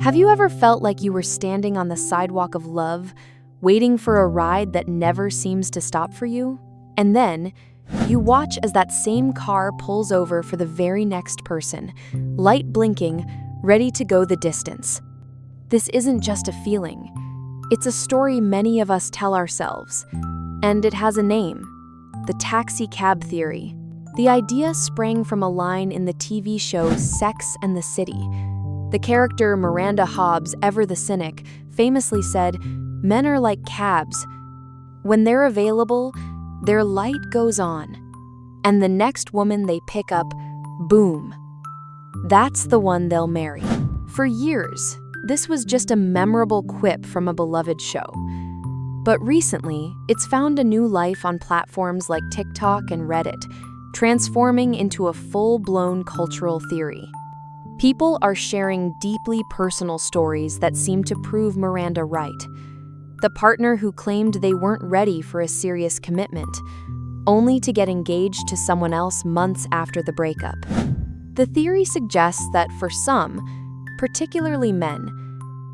Have you ever felt like you were standing on the sidewalk of love, waiting for a ride that never seems to stop for you? And then, you watch as that same car pulls over for the very next person, light blinking, ready to go the distance. This isn't just a feeling. It's a story many of us tell ourselves. And it has a name: the taxi cab theory. The idea sprang from a line in the TV show Sex and the City. The character Miranda Hobbs, ever the cynic, famously said, "Men are like cabs. When they're available, their light goes on. And the next woman they pick up, boom. That's the one they'll marry." For years, this was just a memorable quip from a beloved show. But recently, it's found a new life on platforms like TikTok and Reddit, transforming into a full-blown cultural theory. People are sharing deeply personal stories that seem to prove Miranda right. The partner who claimed they weren't ready for a serious commitment, only to get engaged to someone else months after the breakup. The theory suggests that for some, particularly men,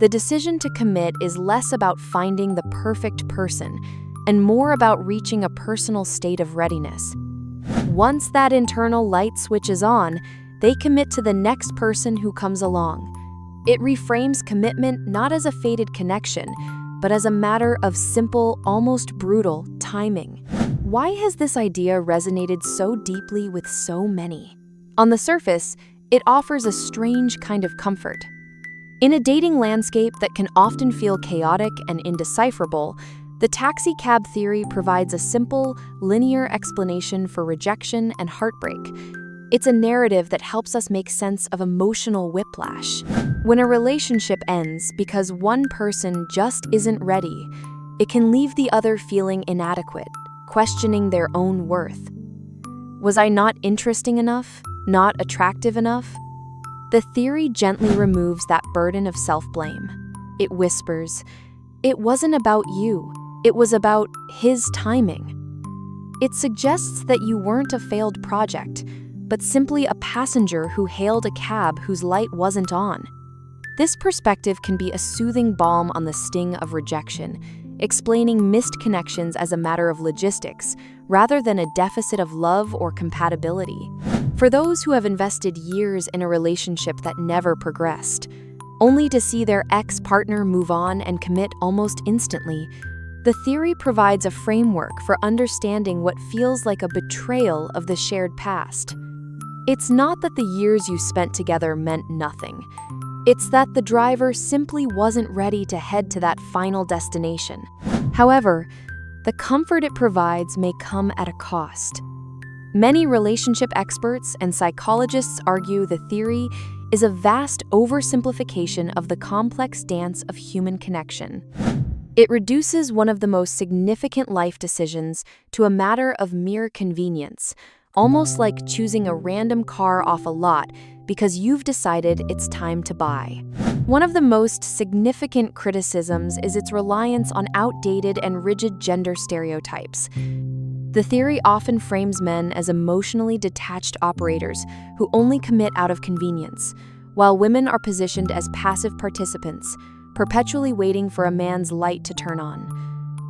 the decision to commit is less about finding the perfect person and more about reaching a personal state of readiness. Once that internal light switches on, they commit to the next person who comes along. It reframes commitment not as a fated connection, but as a matter of simple, almost brutal timing. Why has this idea resonated so deeply with so many? On the surface, it offers a strange kind of comfort. In a dating landscape that can often feel chaotic and indecipherable, the taxi cab theory provides a simple, linear explanation for rejection and heartbreak. It's a narrative that helps us make sense of emotional whiplash. When a relationship ends because one person just isn't ready, it can leave the other feeling inadequate, questioning their own worth. Was I not interesting enough? Not attractive enough? The theory gently removes that burden of self-blame. It whispers, "It wasn't about you. It was about his timing." It suggests that you weren't a failed project, but simply a passenger who hailed a cab whose light wasn't on. This perspective can be a soothing balm on the sting of rejection, explaining missed connections as a matter of logistics, rather than a deficit of love or compatibility. For those who have invested years in a relationship that never progressed, only to see their ex-partner move on and commit almost instantly, the theory provides a framework for understanding what feels like a betrayal of the shared past. It's not that the years you spent together meant nothing. It's that the driver simply wasn't ready to head to that final destination. However, the comfort it provides may come at a cost. Many relationship experts and psychologists argue the theory is a vast oversimplification of the complex dance of human connection. It reduces one of the most significant life decisions to a matter of mere convenience, almost like choosing a random car off a lot because you've decided it's time to buy. One of the most significant criticisms is its reliance on outdated and rigid gender stereotypes. The theory often frames men as emotionally detached operators who only commit out of convenience, while women are positioned as passive participants, perpetually waiting for a man's light to turn on.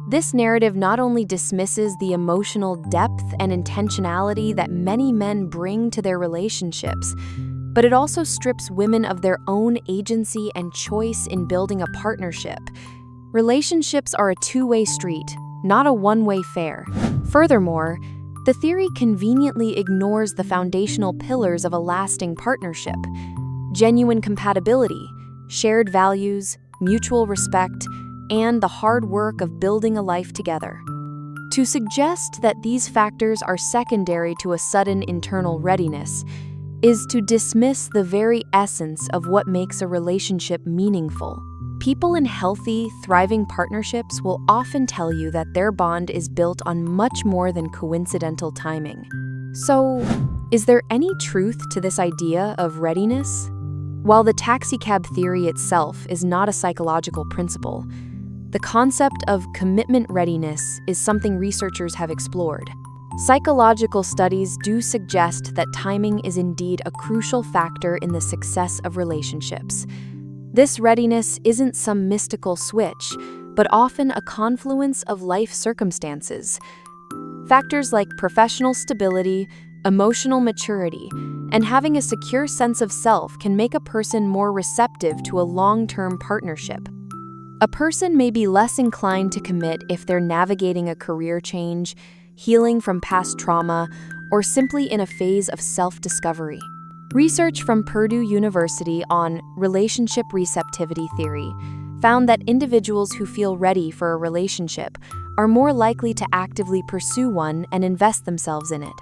This narrative not only dismisses the emotional depth and intentionality that many men bring to their relationships, but it also strips women of their own agency and choice in building a partnership. Relationships are a two-way street, not a one-way fare. Furthermore, the theory conveniently ignores the foundational pillars of a lasting partnership: genuine compatibility, shared values, mutual respect, and the hard work of building a life together. To suggest that these factors are secondary to a sudden internal readiness is to dismiss the very essence of what makes a relationship meaningful. People in healthy, thriving partnerships will often tell you that their bond is built on much more than coincidental timing. So, is there any truth to this idea of readiness? While the taxicab theory itself is not a psychological principle, the concept of commitment readiness is something researchers have explored. Psychological studies do suggest that timing is indeed a crucial factor in the success of relationships. This readiness isn't some mystical switch, but often a confluence of life circumstances. Factors like professional stability, emotional maturity, and having a secure sense of self can make a person more receptive to a long-term partnership. A person may be less inclined to commit if they're navigating a career change, healing from past trauma, or simply in a phase of self-discovery. Research from Purdue University on relationship receptivity theory found that individuals who feel ready for a relationship are more likely to actively pursue one and invest themselves in it.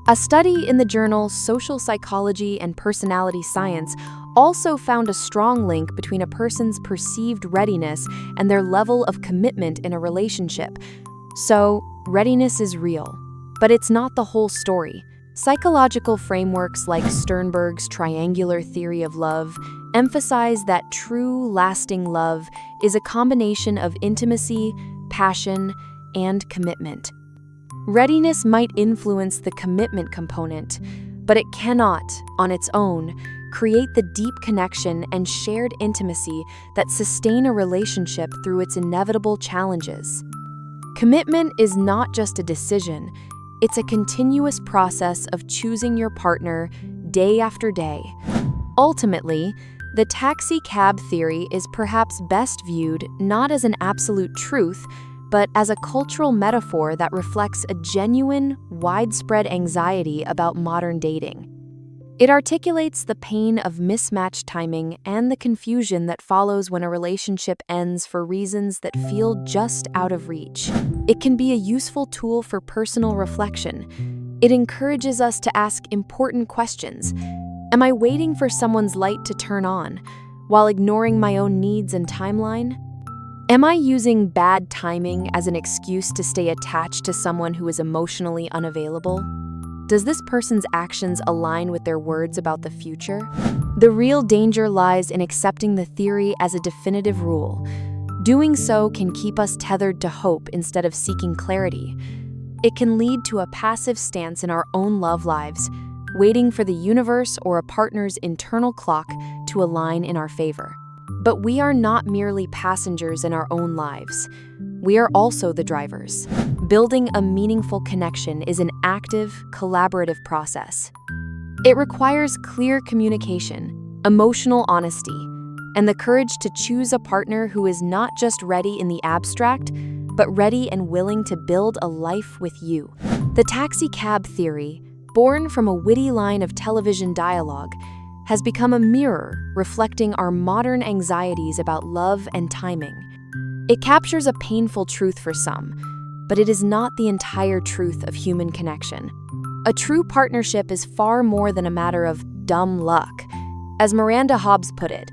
A study in the journal Social Psychology and Personality Science also found a strong link between a person's perceived readiness and their level of commitment in a relationship. So, readiness is real, but it's not the whole story. Psychological frameworks like Sternberg's triangular theory of love emphasize that true, lasting love is a combination of intimacy, passion, and commitment. Readiness might influence the commitment component, but it cannot, on its own, create the deep connection and shared intimacy that sustain a relationship through its inevitable challenges. Commitment is not just a decision, it's a continuous process of choosing your partner day after day. Ultimately, the taxi cab theory is perhaps best viewed not as an absolute truth, but as a cultural metaphor that reflects a genuine, widespread anxiety about modern dating. It articulates the pain of mismatched timing and the confusion that follows when a relationship ends for reasons that feel just out of reach. It can be a useful tool for personal reflection. It encourages us to ask important questions. Am I waiting for someone's light to turn on, while ignoring my own needs and timeline? Am I using bad timing as an excuse to stay attached to someone who is emotionally unavailable? Does this person's actions align with their words about the future? The real danger lies in accepting the theory as a definitive rule. Doing so can keep us tethered to hope instead of seeking clarity. It can lead to a passive stance in our own love lives, waiting for the universe or a partner's internal clock to align in our favor. But we are not merely passengers in our own lives. We are also the drivers. Building a meaningful connection is an active, collaborative process. It requires clear communication, emotional honesty, and the courage to choose a partner who is not just ready in the abstract, but ready and willing to build a life with you. The taxi cab theory, born from a witty line of television dialogue, has become a mirror reflecting our modern anxieties about love and timing. It captures a painful truth for some, but it is not the entire truth of human connection. A true partnership is far more than a matter of dumb luck. As Miranda Hobbs put it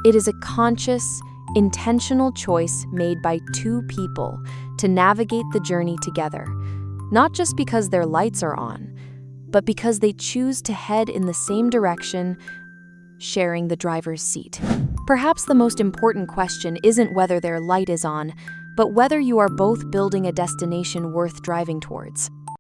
is a conscious, intentional choice made by two people to navigate the journey together, not just because their lights are on, but because they choose to head in the same direction, sharing the driver's seat. Perhaps the most important question isn't whether their light is on, but whether you are both building a destination worth driving towards.